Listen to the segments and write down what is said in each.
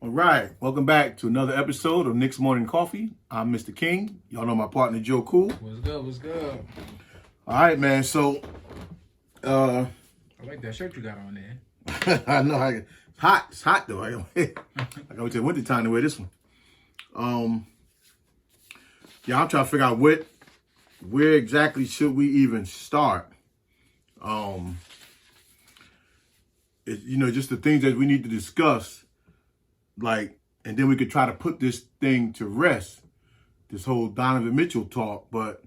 All right, welcome back to another episode of Knicks Morning Coffee. I'm Mr. King. Y'all know my partner Joe Cool. What's good? What's good? All right, man. So, I like that shirt you got on there. I know it's hot. It's hot though. I gotta wait till winter time to wear this one. Yeah, I'm trying to figure out where exactly should we even start. Just the things that we need to discuss. And then we could try to put this thing to rest, this whole Donovan Mitchell talk, but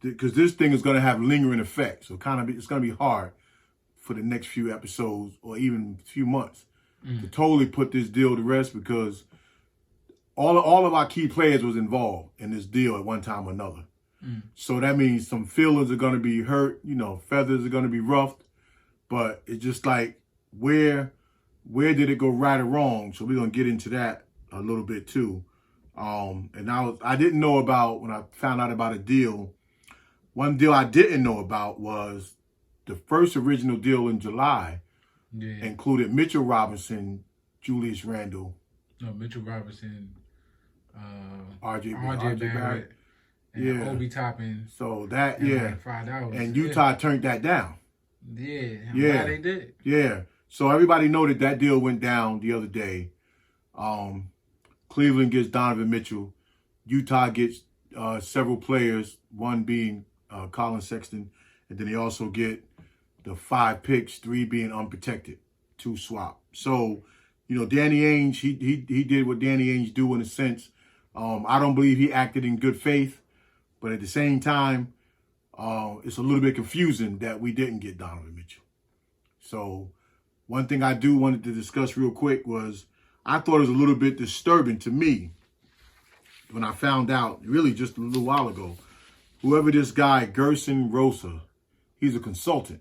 because this thing is going to have lingering effects, so it's going to be hard for the next few episodes or even few months to totally put this deal to rest, because all of our key players was involved in this deal at one time or another. So that means some feelings are going to be hurt, feathers are going to be ruffled, but it's just like where did it go right or wrong? So we're going to get into that a little bit too. And I didn't know about, when I found out about a deal, one deal I didn't know about was the first original deal in July included Mitchell Robinson, Julius Randle. No, Mitchell Robinson, RJ Barrett. And Obi Toppin. So that, like $5. And Utah turned that down. Yeah. I'm glad they did. Yeah. So everybody know that deal went down the other day. Cleveland gets Donovan Mitchell. Utah gets several players, one being Colin Sexton. And then they also get the 5 picks, 3 being unprotected, 2 swap. So, Danny Ainge, he did what Danny Ainge do in a sense. I don't believe he acted in good faith. But at the same time, it's a little bit confusing that we didn't get Donovan Mitchell. So one thing I wanted to discuss real quick was I thought it was a little bit disturbing to me when I found out, really just a little while ago, whoever this guy, Gerson Rosa, he's a consultant.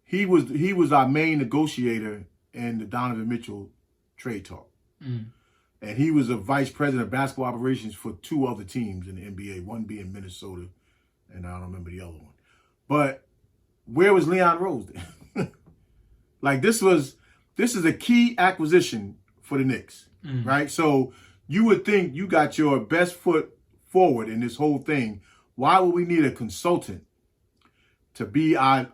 He was our main negotiator in the Donovan Mitchell trade talk. And he was a vice president of basketball operations for 2 other teams in the NBA, one being Minnesota, and I don't remember the other one. But where was Leon Rose then? This is a key acquisition for the Knicks, right? So you would think you got your best foot forward in this whole thing. Why would we need a consultant to be our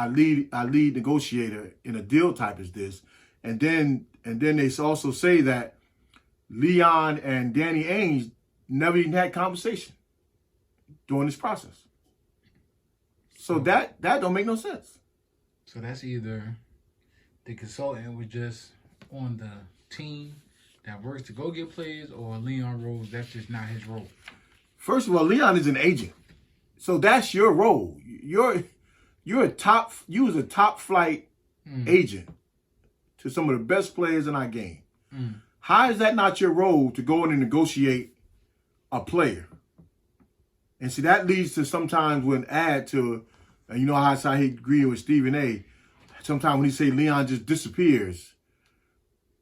lead negotiator in a deal type as this? And then they also say that Leon and Danny Ainge never even had conversation during this process. So that don't make no sense. So that's either the consultant was just on the team that works to go get players, or Leon Rose, that's just not his role. First of all, Leon is an agent. So that's your role. You was a top flight agent to some of the best players in our game. How is that not your role to go in and negotiate a player? And see, that leads to sometimes when add to, and you know how he agreed with Stephen A. Sometimes when he say Leon just disappears,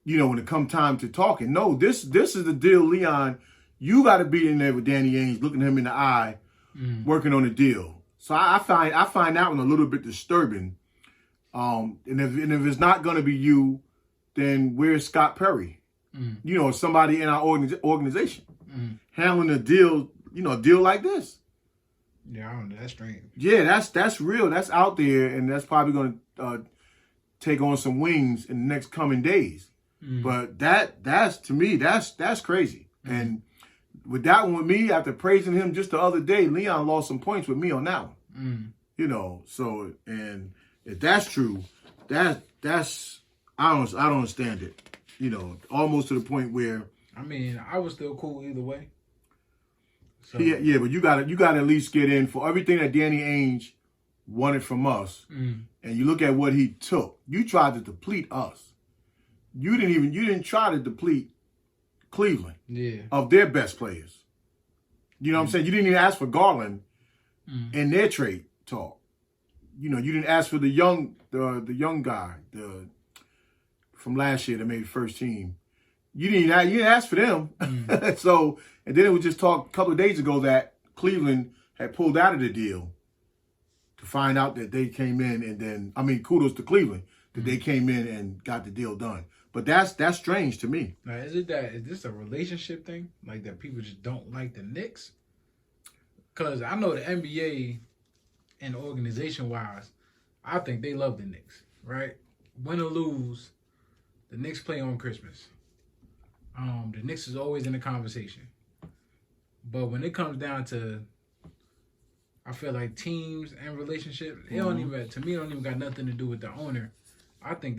when it come time to talking. No, this is the deal, Leon. You got to be in there with Danny Ainge, looking him in the eye, working on the deal. So I find that one a little bit disturbing. And if it's not going to be you, then where's Scott Perry? Somebody in our organization handling a deal, a deal like this. Yeah, I don't know. That's strange. Yeah, that's real. That's out there, and that's probably going to take on some wings in the next coming days. But that's to me, that's crazy. And with that one with me, after praising him just the other day, Leon lost some points with me on that one. So, and if that's true, that's I don't understand it. Almost to the point where, I mean, I was still cool either way. So. Yeah, but you got to at least get in for everything that Danny Ainge wanted from us. And you look at what he took. You tried to deplete us. You didn't try to deplete Cleveland of their best players. You know what I'm saying? You didn't even ask for Garland in their trade talk. You didn't ask for the young guy, from last year that made the first team. You didn't ask for them. So, and then it was just talk a couple of days ago that Cleveland had pulled out of the deal to find out that they came in, and then, kudos to Cleveland that they came in and got the deal done. But that's strange to me. Now, is this a relationship thing? Like that people just don't like the Knicks? Because I know the NBA and organization wise, I think they love the Knicks, right? Win or lose, the Knicks play on Christmas. The Knicks is always in the conversation. But when it comes down to, I feel like teams and relationships, it don't even, to me, it don't even got nothing to do with the owner. I think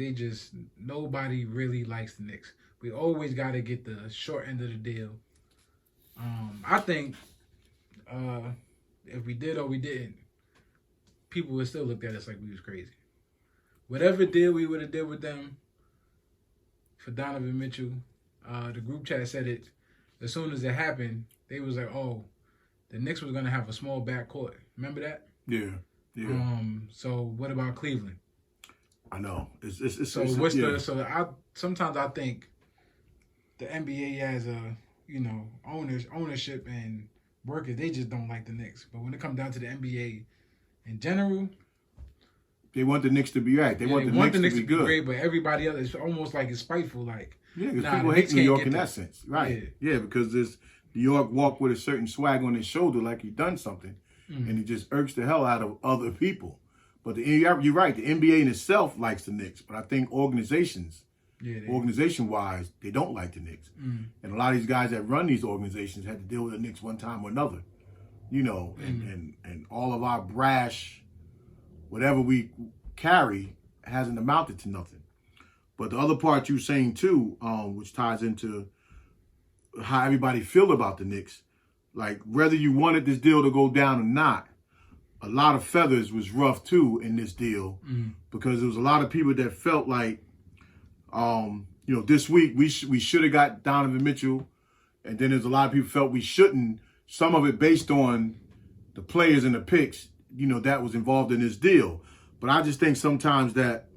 nobody really likes the Knicks. We always got to get the short end of the deal. I think if we did or we didn't, people would still look at us like we was crazy. Whatever deal we would have did with them for Donovan Mitchell, the group chat said it as soon as it happened. They was like, "Oh, the Knicks was gonna have a small backcourt." Remember that? Yeah. So what about Cleveland? I know. Sometimes I think the NBA has ownership and workers, they just don't like the Knicks. But when it comes down to the NBA in general, they want the Knicks to be right. They want the Knicks to be good. Great, but everybody else is almost like it's spiteful. Like, because people hate New York in that sense, right? Yeah, because New York walk with a certain swag on his shoulder, like he done something, and it just irks the hell out of other people. But you're right. The NBA in itself likes the Knicks, but I think organization-wise, they don't like the Knicks. And a lot of these guys that run these organizations had to deal with the Knicks one time or another, and all of our brash, whatever we carry, hasn't amounted to nothing. But the other part you're saying too, which ties into how everybody feel about the Knicks, like whether you wanted this deal to go down or not, a lot of feathers was rough too in this deal because there was a lot of people that felt like, this week we should have got Donovan Mitchell, and then there's a lot of people felt we shouldn't. Some of it based on the players and the picks, that was involved in this deal. But I just think sometimes that,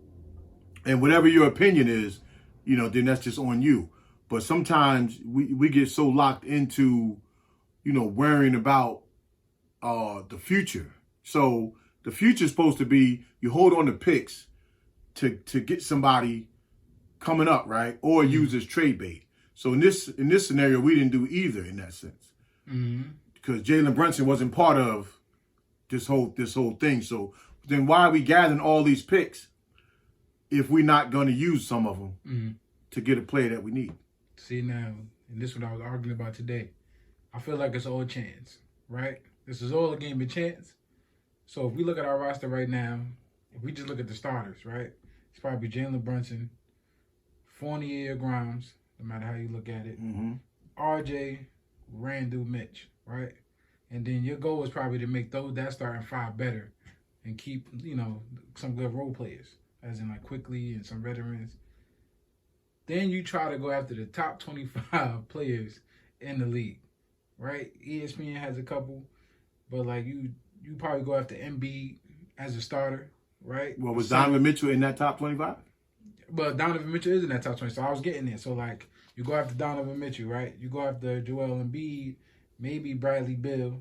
and whatever your opinion is, then that's just on you. But sometimes we get so locked into, worrying about the future. So the future is supposed to be you hold on to picks to get somebody coming up, right? Or use as trade bait. So in this scenario, we didn't do either in that sense. Because Jalen Brunson wasn't part of this whole thing. So then why are we gathering all these picks if we're not going to use some of them to get a player that we need? See now, and this is what I was arguing about today. I feel like it's all chance, right? This is all a game of chance. So if we look at our roster right now, if we just look at the starters, right? It's probably Jalen Brunson, Fournier, Grimes, no matter how you look at it. RJ, Randall, Mitch, right? And then your goal is probably to make that starting five better and keep, some good role players, as in like Quickly and some veterans. Then you try to go after the top 25 players in the league, right? ESPN has a couple, but like you probably go after Embiid as a starter, right? Well, was Donovan Mitchell in that top 25? But Donovan Mitchell is in that top 20, so I was getting there. So like you go after Donovan Mitchell, right? You go after Joel Embiid, maybe Bradley Beal,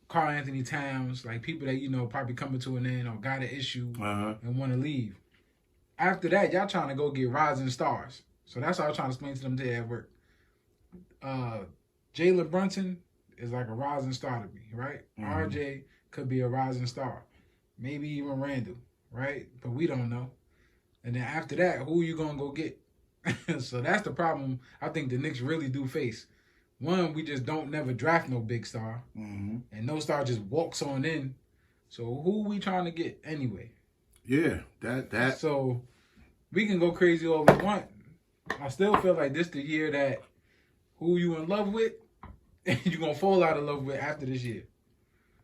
Karl Anthony Towns, like people that probably coming to an end or got an issue and want to leave. After that, y'all trying to go get rising stars. So that's what I was trying to explain to them today at work. Jalen Brunson is like a rising star to me, right? RJ could be a rising star. Maybe even Randall, right? But we don't know. And then after that, who you going to go get? So that's the problem I think the Knicks really do face. One, we just don't never draft no big star. And no star just walks on in. So who we trying to get anyway? Yeah, that. So we can go crazy all we want. I still feel like this the year that who you in love with, and you're going to fall out of love with after this year.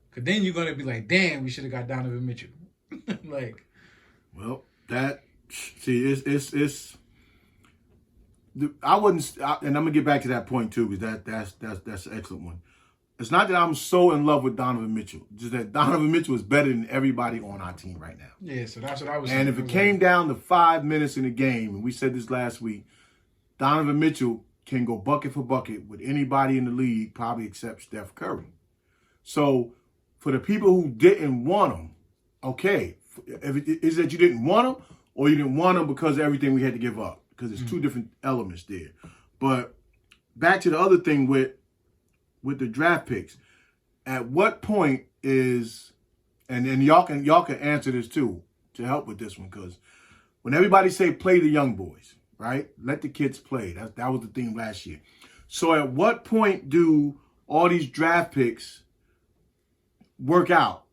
Because then you're going to be like, damn, we should have got Donovan Mitchell. Well, it's I wouldn't, and I'm going to get back to that point too, because that's an excellent one. It's not that I'm so in love with Donovan Mitchell. Just that Donovan Mitchell is better than everybody on our team right now. Yeah, so that's what I was saying. And if it came down to 5 minutes in the game, and we said this last week, Donovan Mitchell can go bucket for bucket with anybody in the league, probably except Steph Curry. So for the people who didn't want him, okay, is that you didn't want him, or you didn't want him because of everything we had to give up. Because there's two different elements there. But back to the other thing with the draft picks. At what point is, and y'all can answer this too to help with this one, because when everybody say play the young boys, right? Let the kids play. That was the theme last year. So at what point do all these draft picks work out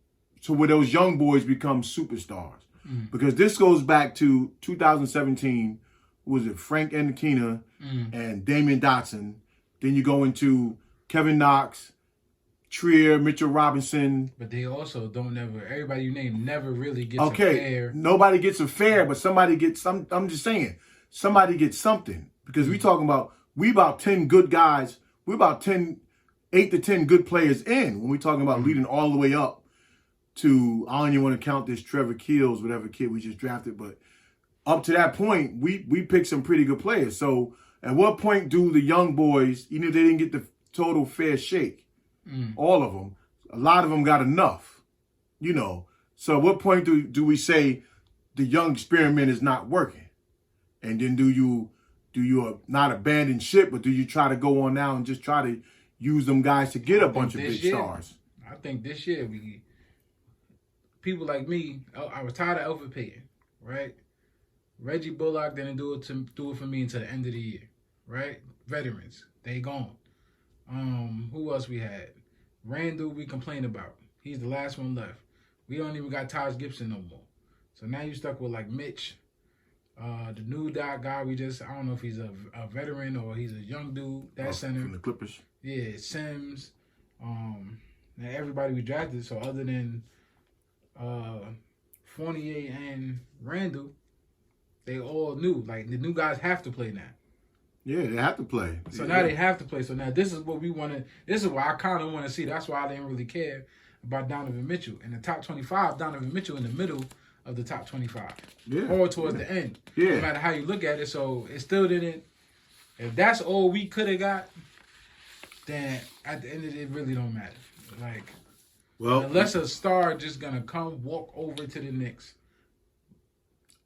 to where those young boys become superstars? Because this goes back to 2017. Was it Frank Ntilikina and Damian Dotson? Then you go into Kevin Knox, Trier, Mitchell Robinson. But they also don't everybody you name never really gets a fair. Nobody gets a fair, but somebody gets some. I'm just saying, somebody gets something. Because we about 10 good guys. We about 8 to 10 good players in when we talking about leading all the way up to, I don't even want to count this Trevor Keels, whatever kid we just drafted, but up to that point, we picked some pretty good players. So at what point do the young boys, even if they didn't get the total fair shake, all of them, a lot of them got enough, you know. So at what point do we say the young experiment is not working? And then do you not abandon ship, but do you try to go on now and just try to use them guys to get a bunch of big stars? I think this year people like me, I was tired of overpaying, right? Reggie Bullock didn't do it for me until the end of the year, right? Veterans, they gone. Who else we had? Randall, we complained about. He's the last one left. We don't even got Taj Gibson no more. So now you stuck with like Mitch, the new guy. I don't know if he's a veteran or he's a young dude. That center from the Clippers. Yeah, Sims. And everybody we drafted. So other than Fournier and Randall, they all new. Like, the new guys have to play now. Yeah, they have to play. So now they have to play. So now this is what we want to. This is what I kind of want to see. That's why I didn't really care about Donovan Mitchell. In the top 25, Donovan Mitchell in the middle of the top 25. Yeah. Or towards the end. Yeah. No matter how you look at it. So it still didn't. If that's all we could have got, then at the end of it really don't matter. Like, well, unless a star just going to come walk over to the Knicks.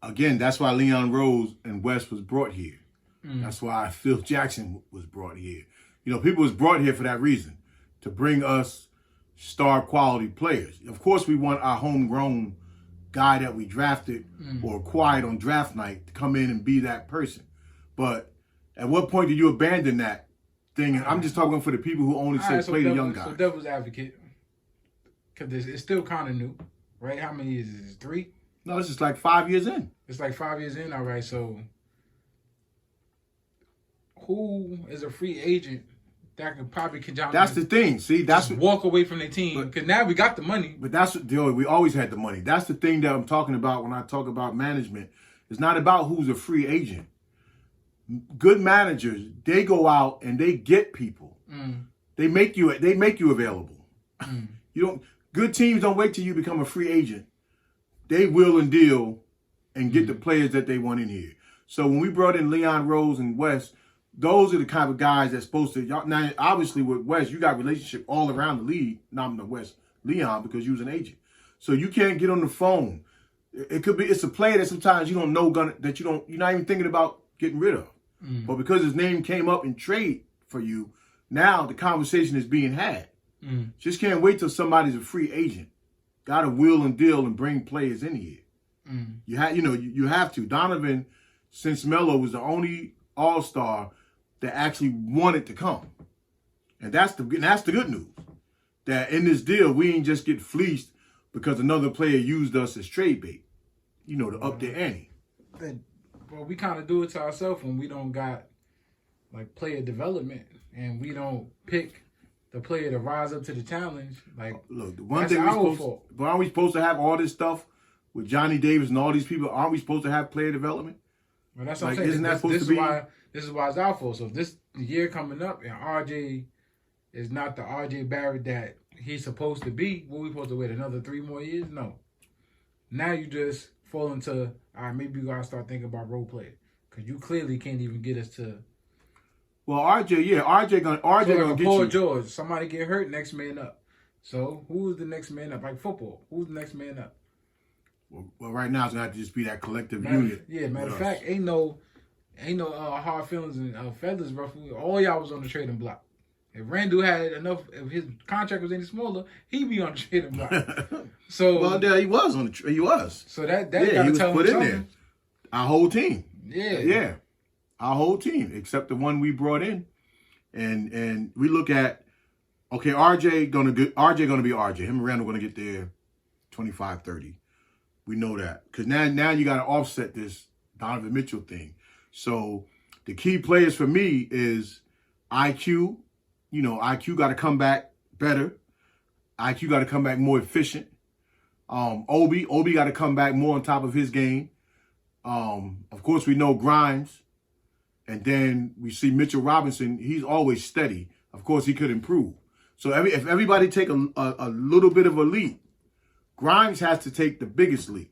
Again, that's why Leon Rose and West was brought here. That's why Phil Jackson was brought here. You know, people was brought here for that reason, to bring us star quality players. Of course, we want our homegrown guy that we drafted or acquired on draft night to come in and be that person. But at what point do you abandon that thing? And I'm just talking for the people who only say play the young guys. So devil's advocate, because it's still kind of new, right? How many years is it? 3? No, it's just like 5 years in. It's like 5 years in. All right, so who is a free agent that could probably That's the thing. See, that's walk away from their team, because now we got the money. But that's we always had the money. That's the thing that I'm talking about when I talk about management. It's not about who's a free agent. Good managers, they go out and they get people. They make you available. You don't. Good teams don't wait till you become a free agent. They will and deal and get the players that they want in here. So when we brought in Leon Rose and West, those are the kind of guys that's supposed to. Now, obviously, with West, you got relationship all around the league. Not the West, Leon, because you was an agent. So you can't get on the phone. It's a player that sometimes you don't know you're not even thinking about getting rid of. But because his name came up in trade for you, now the conversation is being had. Just can't wait till somebody's a free agent. Got to wheel and deal and bring players in here. You have to. Donovan, since Melo, was the only All-Star that actually wanted to come, and that's the good news. That in this deal, we ain't just get fleeced because another player used us as trade bait. You know, to up the ante. Well, we kind of do it to ourselves when we don't got like player development and we don't pick the player to rise up to the challenge. Like, look, the one thing aren't we supposed to have all this stuff with Johnny Davis and all these people? Aren't we supposed to have player development? Well, that's what I'm saying. Isn't that supposed to be? This is why it's our fault. So if this year coming up and RJ is not the RJ Barrett that he's supposed to be, what we supposed to wait another 3 more years? No. Now you just fall into, all right, maybe you got to start thinking about role play. Because you clearly can't even get us to. Well, RJ gonna get Paul you. George, somebody get hurt, next man up. So who's the next man up? Like football, who's the next man up? Well, right now it's gonna have to just be that collective Matter unit. of fact, ain't no hard feelings and feathers ruffled. All y'all was on the trading block. If Randall had enough, if his contract was any smaller, he'd be on the trading block. So well, there he was he was. So that he gotta was tell put him in something. there. Our whole team. Yeah. Our whole team, except the one we brought in, and we look at, okay, RJ gonna be RJ. Him and Randall gonna get there 25, 30. We know that because now you got to offset this Donovan Mitchell thing. So the key players for me is IQ. You know, IQ got to come back better. IQ got to come back more efficient. Obi got to come back more on top of his game. Of course, we know Grimes. And then we see Mitchell Robinson. He's always steady. Of course, he could improve. So if everybody take a little bit of a leap, Grimes has to take the biggest leap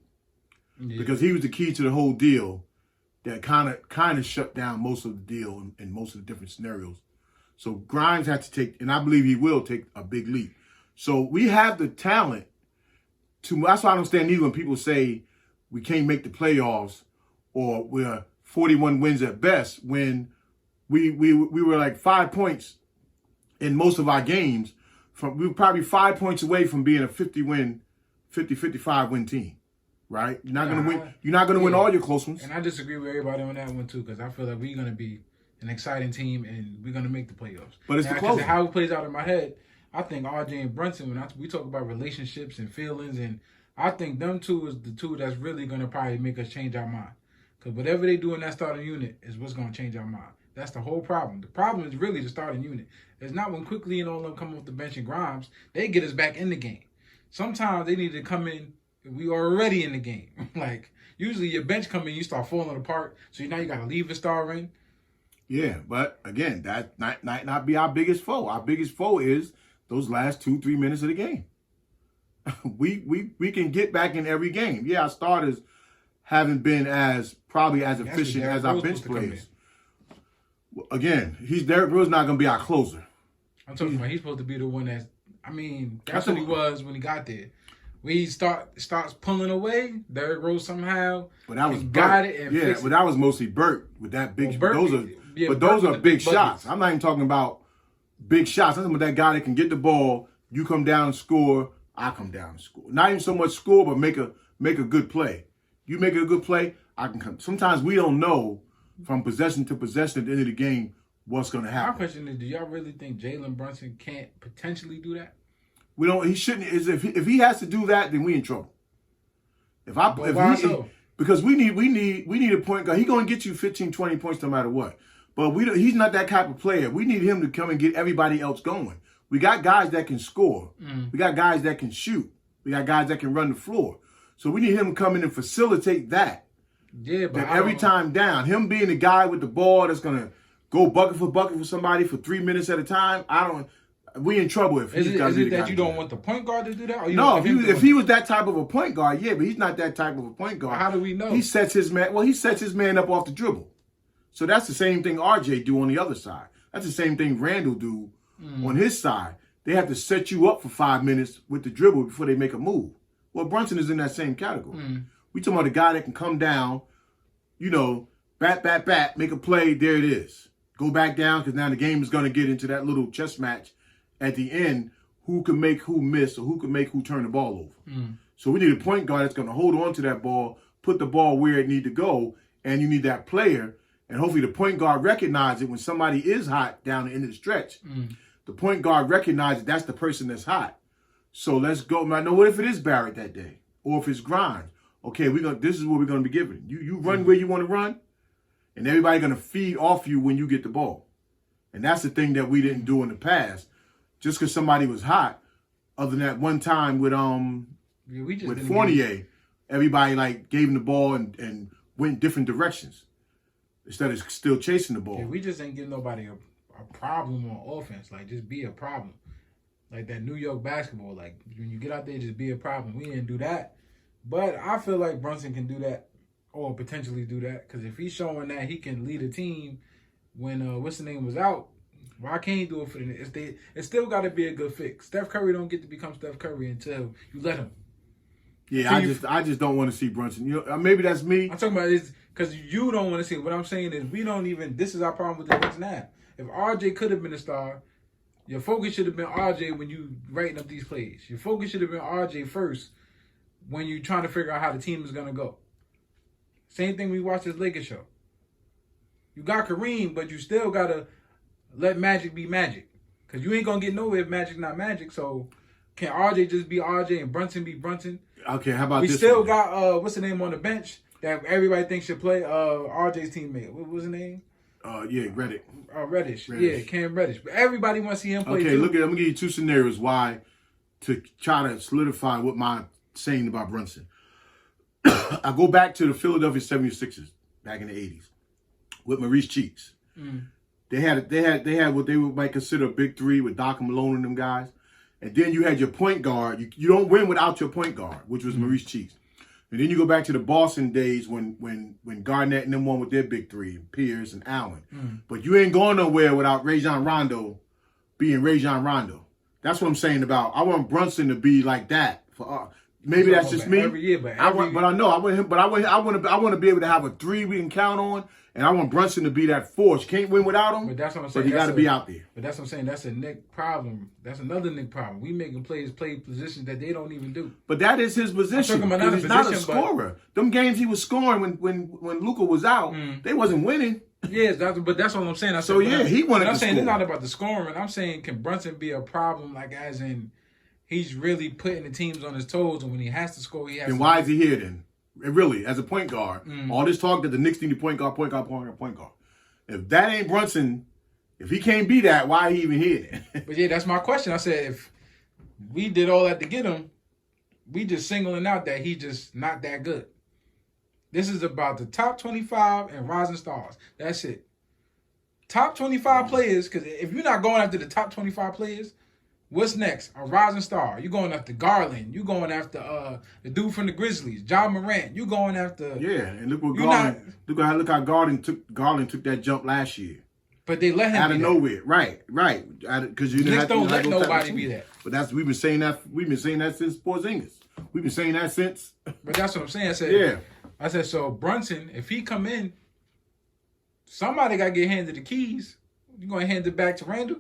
because he was the key to the whole deal that kind of shut down most of the deal in most of the different scenarios. So Grimes has to take, and I believe he will take a big leap. So we have the talent to. That's why I don't understand either when people say we can't make the playoffs or we're 41 wins at best when we were like 5 points in most of our games. We were probably 5 points away from being a 55 win team, right? You're not gonna win. You're not gonna win all your close ones. And I disagree with everybody on that one too, because I feel like we're gonna be an exciting team and we're gonna make the playoffs. But it's the close. How it plays out in my head, I think RJ and Brunson. When we talk about relationships and feelings, and I think them two is the two that's really gonna probably make us change our mind. Because whatever they do in that starting unit is what's gonna change our mind. That's the whole problem. The problem is really the starting unit. It's not when Quickly and all them come off the bench and Grimes, they get us back in the game. Sometimes they need to come in, we are already in the game. Like, usually your bench come in, you start falling apart, so now you got to leave a star in. Yeah, but again, that might not be our biggest foe. Our biggest foe is those last 2-3 minutes of the game. we can get back in every game. Yeah, our starters haven't been probably as efficient as our bench players. Again, Derrick Rose not going to be our closer. I'm talking about he's supposed to be the one that's what he was when he got there. When he starts pulling away, Derrick Rose somehow got it and fixed it. But that was mostly Burt with that big. Those are big shots. I'm not even talking about big shots. I'm talking about that guy that can get the ball. You come down and score. I come down and score. Not even so much score, but make a good play. You make a good play, I can come. Sometimes we don't know from possession to possession at the end of the game what's going to happen. My question is, do y'all really think Jalen Brunson can't potentially do that? We don't. He shouldn't. If he has to do that, then we in trouble. Because we need a point guard. He's going to get you 15, 20 points no matter what. But he's not that type of player. We need him to come and get everybody else going. We got guys that can score. We got guys that can shoot. We got guys that can run the floor. So we need him to come in and facilitate that. Yeah, but that every time down, him being the guy with the ball that's going to go bucket for somebody for 3 minutes at a time, we in trouble if he's got to be the guy. Is it that you don't want the point guard to do that? Or no, if he was that type of a point guard, yeah, but he's not that type of a point guard. How do we know? He sets his man up off the dribble. So that's the same thing RJ do on the other side. That's the same thing Randall do on his side. They have to set you up for 5 minutes with the dribble before they make a move. Well, Brunson is in that same category. We talking about a guy that can come down, bat, make a play, there it is. Go back down because now the game is going to get into that little chess match at the end, who can make who miss or who can make who turn the ball over. So we need a point guard that's going to hold on to that ball, put the ball where it need to go, and you need that player. And hopefully the point guard recognizes it when somebody is hot down the end of the stretch. The point guard recognizes that's the person that's hot. So let's go. I know what if it is Barrett that day or if it's Grimes. Okay, this is what we're going to be giving. You run where you want to run, and everybody going to feed off you when you get the ball. And that's the thing that we didn't do in the past. Just because somebody was hot, other than that one time with Fournier, everybody gave him the ball and went different directions instead of still chasing the ball. Yeah, we just ain't give nobody a problem on offense. Just be a problem. Like that New York basketball. When you get out there, just be a problem. We didn't do that. But I feel like Brunson can do that or potentially do that. Because if he's showing that he can lead a team when what's the name was out, why can't he do it for the Knicks? It's still got to be a good fit. Steph Curry don't get to become Steph Curry until you let him. Yeah, I just don't want to see Brunson. You know, maybe that's me. I'm talking about this because you don't want to see it. What I'm saying is we don't even. This is our problem with the Knicks now. If RJ could have been a star, your focus should have been RJ when you writing up these plays. Your focus should have been RJ first when you trying to figure out how the team is gonna go. Same thing we watched this Lakers show. You got Kareem, but you still gotta let Magic be Magic. Cause you ain't gonna get nowhere if Magic not Magic. So can RJ just be RJ and Brunson be Brunson? Okay, how about we this? We still one? got what's the name on the bench that everybody thinks should play RJ's teammate. What was his name? Reddish. Reddish. Yeah, Cam Reddish. But everybody wants to see him play. Okay, too. look at. I'm gonna give you two scenarios why to try to solidify what my saying about Brunson. I go back to the Philadelphia 76ers back in the 80s with Maurice Cheeks. They had what they might consider a big three with Doc Malone and them guys. And then you had your point guard. You don't win without your point guard, which was Maurice Cheeks. And then you go back to the Boston days when Garnett and them won with their big three, Pierce and Allen. But you ain't going nowhere without Rajon Rondo being Rajon Rondo. That's what I'm saying about. I want Brunson to be like that for. Maybe that's just me. Every year, but I want to be able to have a three we can count on, and I want Brunson to be that force. You can't win without him. But that's what I'm saying. But he got to be out there. But that's what I'm saying. That's a Nick problem. That's another Nick problem. We making players play positions that they don't even do. But that is his position. He's not a scorer. Them games he was scoring when Luka was out, they wasn't winning. Yes, but that's what I'm saying. He wanted to I'm saying score. it's not about the scoring. I'm saying can Brunson be a problem, like as in he's really putting the teams on his toes, and when he has to score, he has. Then why is he here then? Really, as a point guard, all this talk that the Knicks need a point guard. If that ain't Brunson, if he can't be that, why he even here? But yeah, that's my question. I said if we did all that to get him, we just singling out that he's just not that good. This is about the top 25 and rising stars. That's it. Top 25 players, because if you're not going after the top 25 players, what's next? A rising star. You're going after Garland. You're going after the dude from the Grizzlies, John Morant. You're going after. Yeah, and look what Garland. Look how Garland took that jump last year. But they let him out of nowhere, right? Because you Knicks don't let nobody be that. But we've been saying that since Porzingis. We've been saying that since. But that's what I'm saying. I said so. Brunson, if he come in, somebody got to get handed the keys. You gonna hand it back to Randall?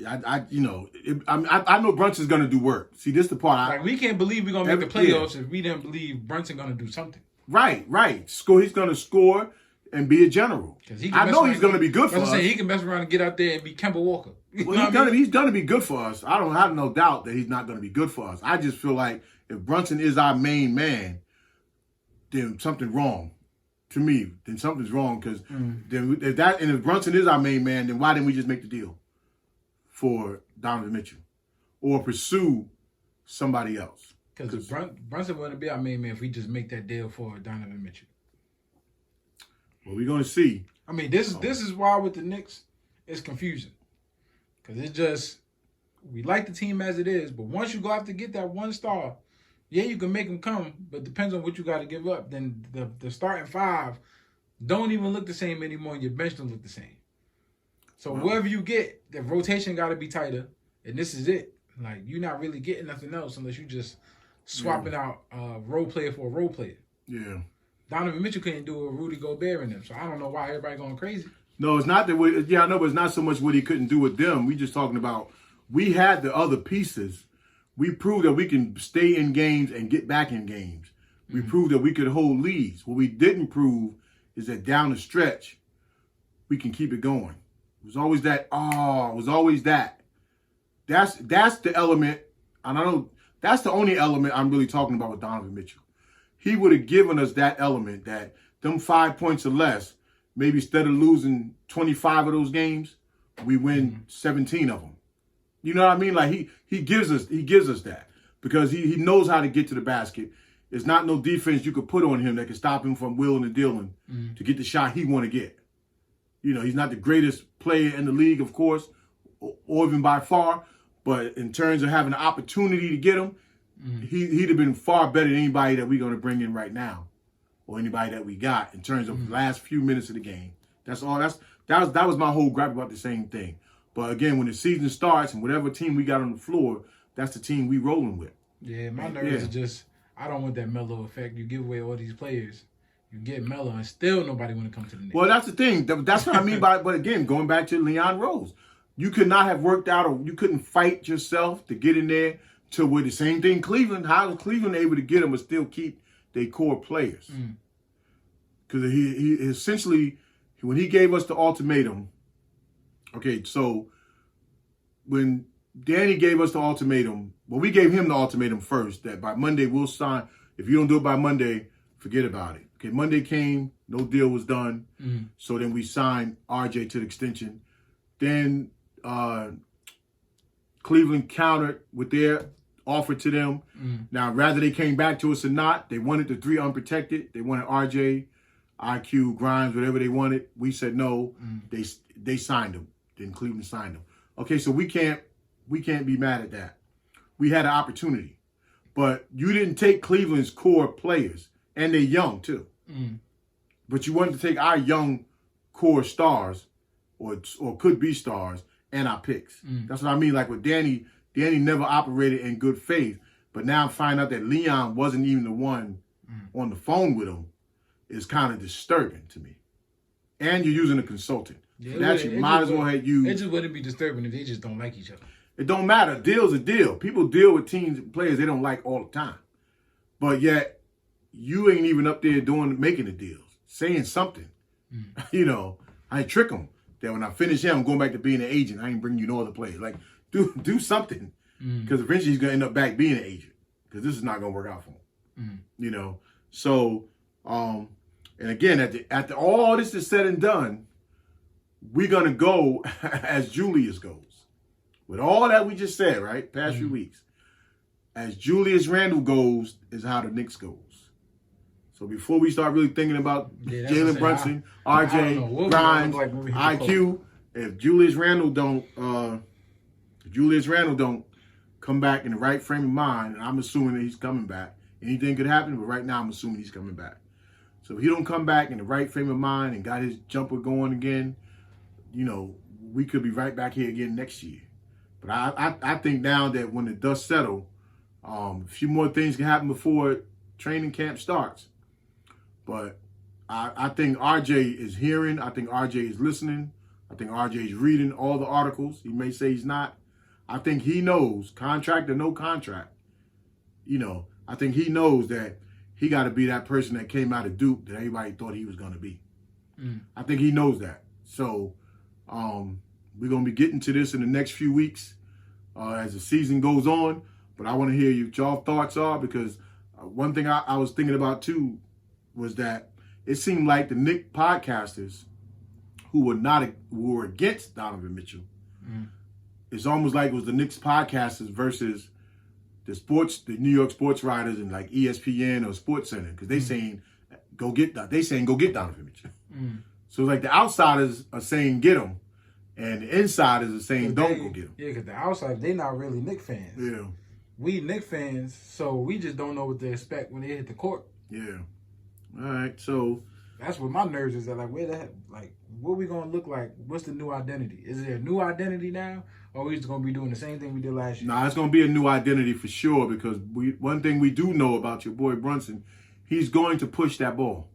I know Brunson's gonna do work. See, this is the part. Like we can't believe we're gonna make the playoffs if we didn't believe Brunson gonna do something. Right. He's gonna score and be a general. I know he's gonna be good for us. He can mess around and get out there and be Kemba Walker. He's gonna be good for us. I don't have no doubt that he's not gonna be good for us. I just feel like if Brunson is our main man, then something's wrong. To me, then something's wrong because if Brunson is our main man, then why didn't we just make the deal for Donovan Mitchell or pursue somebody else? Because Brunson wouldn't be our main man if we just make that deal for Donovan Mitchell. Well, we're gonna see. I mean, this is why with the Knicks, it's confusing because it's just we like the team as it is, but once you go out to get that one star. Yeah, you can make them come, but depends on what you got to give up. Then the starting five don't even look the same anymore, and your bench don't look the same. So whoever you get, the rotation got to be tighter, and this is it. Like, you're not really getting nothing else unless you just swapping out a role player for a role player. Yeah. Donovan Mitchell couldn't do a Rudy Gobert in them, so I don't know why everybody going crazy. No, it's not that. I know, but it's not so much what he couldn't do with them. We just talking about we had the other pieces. We proved that we can stay in games and get back in games. We proved that we could hold leads. What we didn't prove is that down the stretch, we can keep it going. It was always that, That's the element, and I know that's the only element I'm really talking about with Donovan Mitchell. He would have given us that element that them 5 points or less, maybe instead of losing 25 of those games, we win 17 of them. You know what I mean? Like he gives us that because he knows how to get to the basket. There's not no defense you could put on him that can stop him from willing and dealing to get the shot he want to get. You know, he's not the greatest player in the league, of course, or even by far. But in terms of having the opportunity to get him, he'd have been far better than anybody that we're going to bring in right now, or anybody that we got in terms of the last few minutes of the game. That's all. That was my whole gripe about the same thing. But again, when the season starts and whatever team we got on the floor, that's the team we rolling with. Yeah, my nerves are just, I don't want that Melo effect. You give away all these players, you get Melo, and still nobody want to come to the Knicks. Well, that's the thing. That's what I mean by, but again, going back to Leon Rose, you could not have worked out, or you couldn't fight yourself to get in there to with the same thing Cleveland. How was Cleveland able to get them but still keep their core players? Because he essentially, when he gave us the ultimatum, okay, so when Danny gave us the ultimatum, well, we gave him the ultimatum first that by Monday we'll sign. If you don't do it by Monday, forget about it. Okay, Monday came, no deal was done. So then we signed RJ to the extension. Then Cleveland countered with their offer to them. Now, rather they came back to us or not, they wanted the 3 unprotected. They wanted RJ, IQ, Grimes, whatever they wanted. We said no. They signed them. Then Cleveland signed them. Okay, so we can't be mad at that. We had an opportunity. But you didn't take Cleveland's core players, and they're young too. But you wanted to take our young core stars, or could be stars, and our picks. That's what I mean. Like with Danny never operated in good faith. But now I'm finding out that Leon wasn't even the one on the phone with him. Is kind of disturbing to me. And you're using a consultant. Yeah, that you might as well have used. It just wouldn't be disturbing if they just don't like each other. It don't matter. A deal's a deal. People deal with teams and players they don't like all the time. But yet, you ain't even up there making the deals. Saying something. You know, I ain't trick them. That when I finish here, I'm going back to being an agent. I ain't bringing you no other players. Like, do something. Because eventually he's going to end up back being an agent. Because this is not going to work out for him. You know? So, and again, at all this is said and done, we're going to go as Julius goes. With all that we just said, right? Past few weeks. As Julius Randle goes is how the Knicks goes. So before we start really thinking about Jalen Brunson, RJ, Grimes, IQ, if Julius Randle don't come back in the right frame of mind, and I'm assuming that he's coming back. Anything could happen, but right now I'm assuming he's coming back. So if he don't come back in the right frame of mind and got his jumper going again, you know, we could be right back here again next year. But I think now that when the dust settles, a few more things can happen before training camp starts. But I think RJ is hearing. I think RJ is listening. I think RJ is reading all the articles. He may say he's not. I think he knows, contract or no contract, you know, I think he knows that he got to be that person that came out of Duke that everybody thought he was going to be. I think he knows that. So we're going to be getting to this in the next few weeks as the season goes on. But I want to hear what y'all thoughts are, because one thing I was thinking about too was that it seemed like the Knicks podcasters who were against Donovan Mitchell, it's almost like it was the Knicks podcasters versus the New York sports writers and like ESPN or Sports Center, because they saying go get Donovan Mitchell. So like the outsiders are saying get him, and the insiders are saying don't go get him. Yeah, because the outsiders, they not really Knicks fans. Yeah, we Knicks fans, so we just don't know what to expect when they hit the court. Yeah. All right, so that's what my nerves is at. Like, what we gonna look like? What's the new identity? Is there a new identity now, or are we just gonna be doing the same thing we did last year? Nah, it's gonna be a new identity for sure, because one thing we do know about your boy Brunson, he's going to push that ball.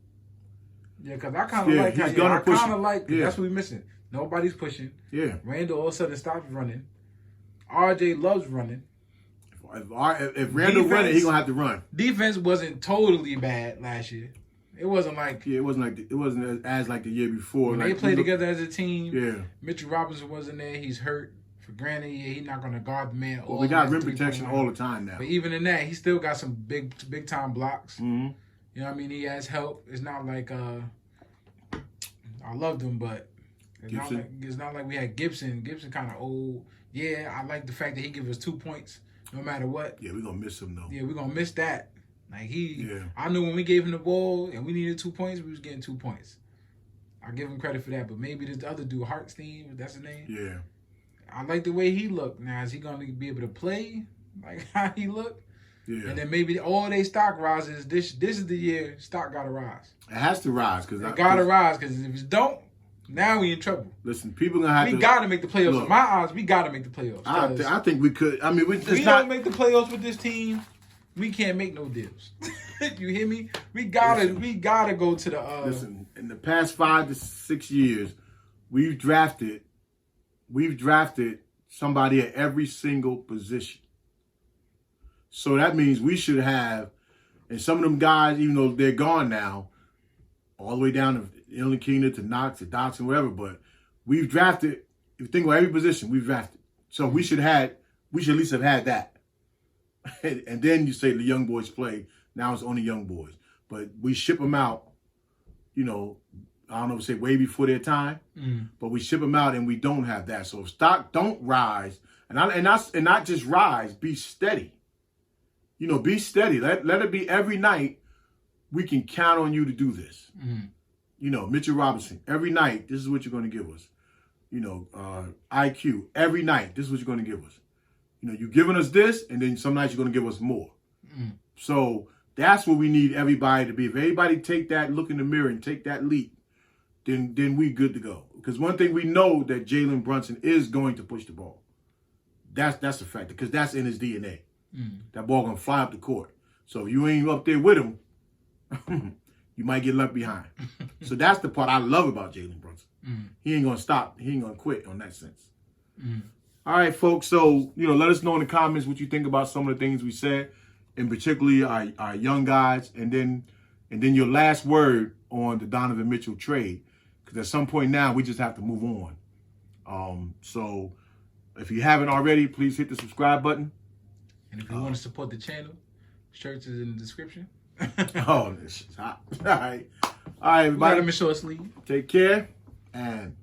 Yeah, because I kind of like that. I kind of like that's what we're missing. Nobody's pushing. Yeah. Randall all of a sudden stops running. RJ loves running. If Randall running, he's gonna have to run. Defense wasn't totally bad last year. It wasn't like it wasn't as like the year before. When they played together as a team. Yeah. Mitchell Robinson wasn't there. He's hurt. For granted, he's not gonna guard the man. Well, we got rim protection all the time now. But even in that, he still got some big time blocks. Mm-hmm. You know what I mean? He has help. It's not like I loved him, but it's not like we had Gibson. Gibson kind of old. Yeah, I like the fact that he gives us 2 points no matter what. Yeah, we're gonna miss him though. Yeah, we're gonna miss that. Like I knew when we gave him the ball and we needed 2 points, we was getting 2 points. I give him credit for that, but maybe this other dude, Hartstein, that's his name. Yeah. I like the way he looked. Now, is he gonna be able to play like how he looked? Yeah. And then maybe all they stock rises. This is the year stock gotta rise. It has to rise because it gotta rise, because if it don't, now we in trouble. Listen, people gonna have we gotta make the playoffs. In my eyes, we gotta make the playoffs. I think we could. I mean, we don't make the playoffs with this team. we can't make no deals. You hear me? We gotta go to the. Listen, in the past 5 to 6 years, we've drafted somebody at every single position. So that means we should have, and some of them guys, even though they're gone now, all the way down to Illinkina, to Knox, to Dotson, whatever, but we've drafted, if you think about every position, we've drafted. So we should at least have had that. And then you say the young boys play. Now it's only young boys. But we ship them out, I don't know if say way before their time, but we ship them out and we don't have that. So if stock don't rise, and not just rise, be steady. Be steady. Let it be every night we can count on you to do this. Mitchell Robinson, every night, this is what you're going to give us. IQ, every night, this is what you're going to give us. You're giving us this, and then some nights you're going to give us more. So that's what we need everybody to be. If everybody take that look in the mirror and take that leap, then we good to go. Because one thing we know that Jalen Brunson is going to push the ball. That's a fact, because that's in his DNA. That ball going to fly up the court. So if you ain't up there with him, you might get left behind. So that's the part I love about Jalen Brunson. He ain't going to stop. He ain't going to quit on that sense. All right, folks. So, let us know in the comments what you think about some of the things we said, and particularly our young guys, and then your last word on the Donovan Mitchell trade. Because at some point now, we just have to move on. So if you haven't already, please hit the subscribe button. And if you want to support the channel, shirts is in the description. Oh, this is hot. All right, everybody. Let me show a sleeve. Take care and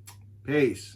peace.